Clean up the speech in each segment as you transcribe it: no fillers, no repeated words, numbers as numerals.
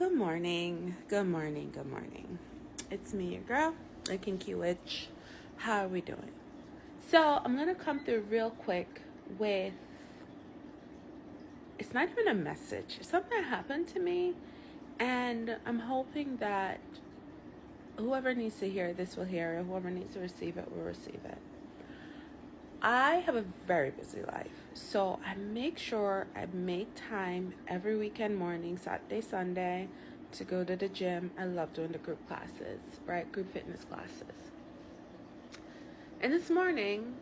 Good morning, good morning, good morning. It's me, your girl, the Kinky Witch. How are we doing? So I'm gonna come through real quick with, it's not even a message. Something happened to me, and I'm hoping that whoever needs to hear this will hear it, whoever needs to receive it will receive it. I have a very busy life, so I make sure I make time every weekend morning, Saturday, Sunday, to go to the gym. I love doing the group classes, right? Group fitness classes. And this morning,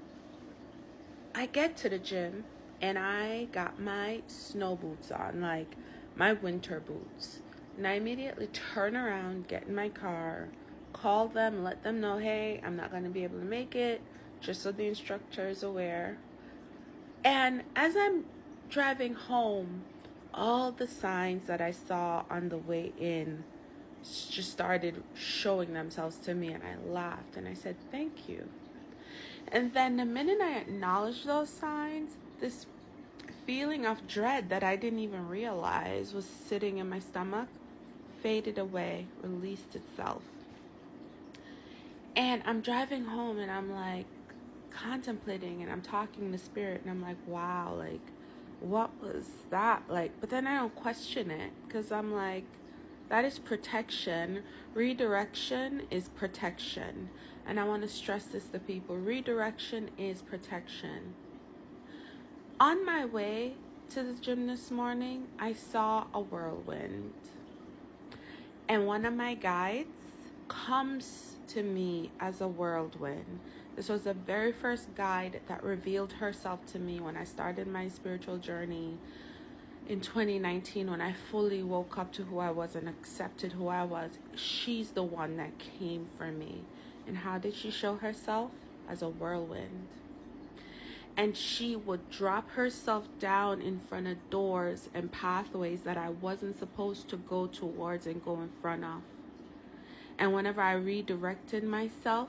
I get to the gym and I got my snow boots on, like my winter boots. And I immediately turn around, get in my car, call them, let them know, hey, I'm not going to be able to make it, just so the instructor is aware. And as I'm driving home, all the signs that I saw on the way in just started showing themselves to me, and I laughed and I said, thank you. And then the minute I acknowledged those signs, this feeling of dread that I didn't even realize was sitting in my stomach faded away, released itself. And I'm driving home and I'm like contemplating and I'm talking to spirit and I'm like, wow, like what was that like? But then I don't question it because I'm like, that is protection. Redirection is protection. And I want to stress this to people. Redirection is protection. On my way to the gym this morning, I saw a whirlwind. And one of my guides comes to me as a whirlwind. This was the very first guide that revealed herself to me when I started my spiritual journey in 2019, when I fully woke up to who I was and accepted who I was. She's the one that came for me. And how did she show herself? As a whirlwind. And she would drop herself down in front of doors and pathways that I wasn't supposed to go towards and go in front of. And whenever I redirected myself,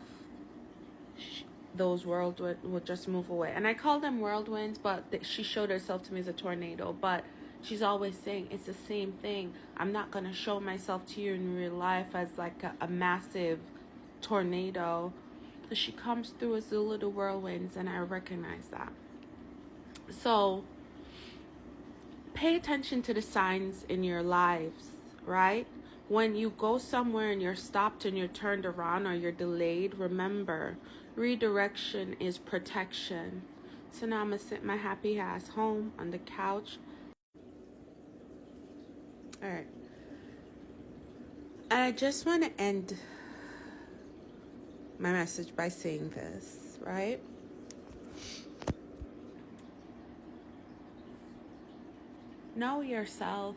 those whirlwinds would just move away. And I call them whirlwinds, but she showed herself to me as a tornado. But she's always saying it's the same thing. I'm not going to show myself to you in real life as like a massive tornado. So she comes through as the little whirlwinds, and I recognize that. So pay attention to the signs in your lives, right? When you go somewhere and you're stopped and you're turned around or you're delayed, remember, redirection is protection. So now I'm going to sit my happy ass home on the couch. All right. And I just want to end my message by saying this, right? Know yourself.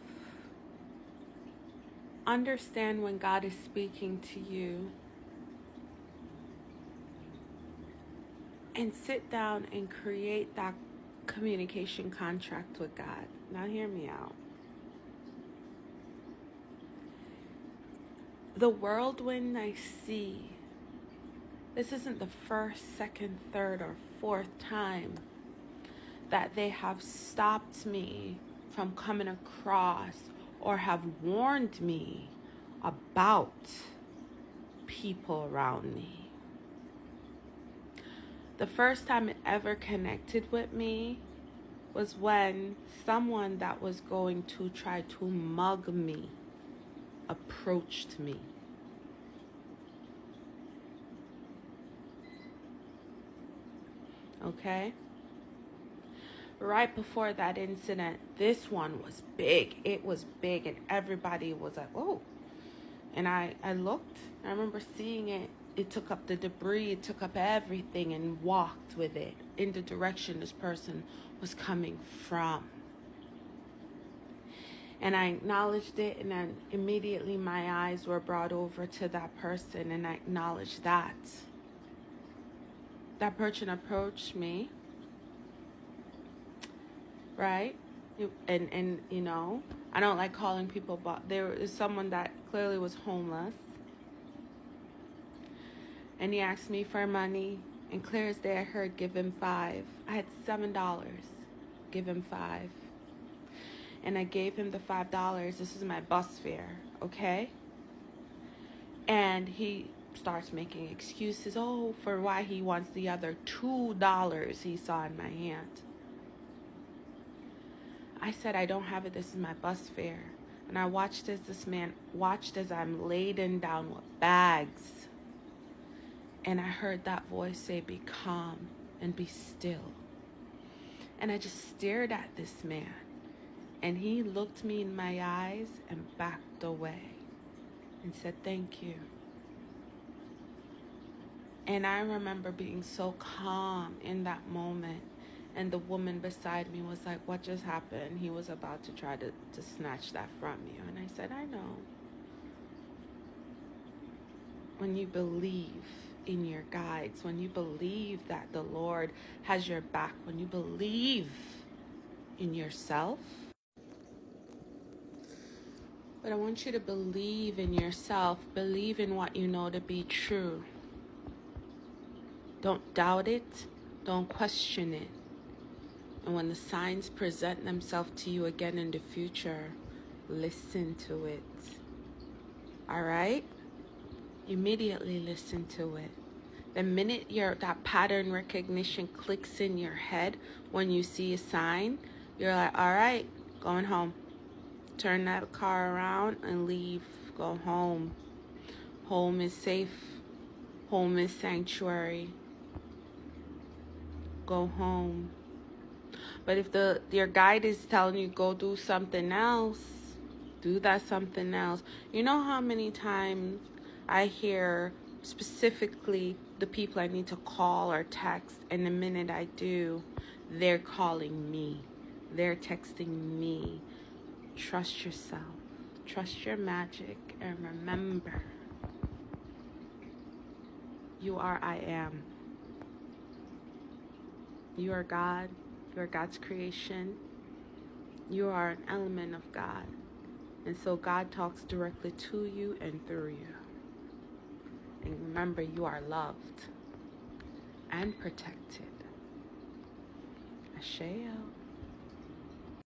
Understand when God is speaking to you. And sit down and create that communication contract with God. Now hear me out. The whirlwind I see, this isn't the first, second, third, or fourth time that they have stopped me from coming across or have warned me about people around me. The first time it ever connected with me was when someone that was going to try to mug me approached me. Okay? Right before that incident, this one was big. It was big, and everybody was like, oh. And I looked. I remember seeing it. It took up the debris. It took up everything and walked with it in the direction this person was coming from. And I acknowledged it, and then immediately my eyes were brought over to that person, and I acknowledged that. That person approached me, right? And you know, I don't like calling people, but there is someone that clearly was homeless. And he asked me for money, and clear as day I heard, give him $5. I had $7. Give him $5. And I gave him the $5. This is my bus fare, okay? And he starts making excuses, for why he wants the other $2 he saw in my hand. I said, I don't have it. This is my bus fare. And I watched as this man watched as I'm laden down with bags. And I heard that voice say, be calm and be still. And I just stared at this man. And he looked me in my eyes and backed away and said, thank you. And I remember being so calm in that moment. And the woman beside me was like, what just happened? He was about to try to snatch that from you. And I said, I know. When you believe in your guides, when you believe that the Lord has your back, when you believe in yourself. But I want you to believe in yourself. Believe in what you know to be true. Don't doubt it. Don't question it. And when the signs present themselves to you again in the future, listen to it. All right? Immediately listen to it. The minute that pattern recognition clicks in your head when you see a sign, you're like, all right, going home. Turn that car around and leave. Go home. Home is safe. Home is sanctuary. Go home. But if your guide is telling you go do something else, do that something else. You know how many times I hear specifically the people I need to call or text, and the minute I do, they're calling me. They're texting me. Trust yourself. Trust your magic. And remember, you are I am. You are God. You are God's creation. You are an element of God. And so God talks directly to you and through you. And remember, you are loved and protected. Asheo.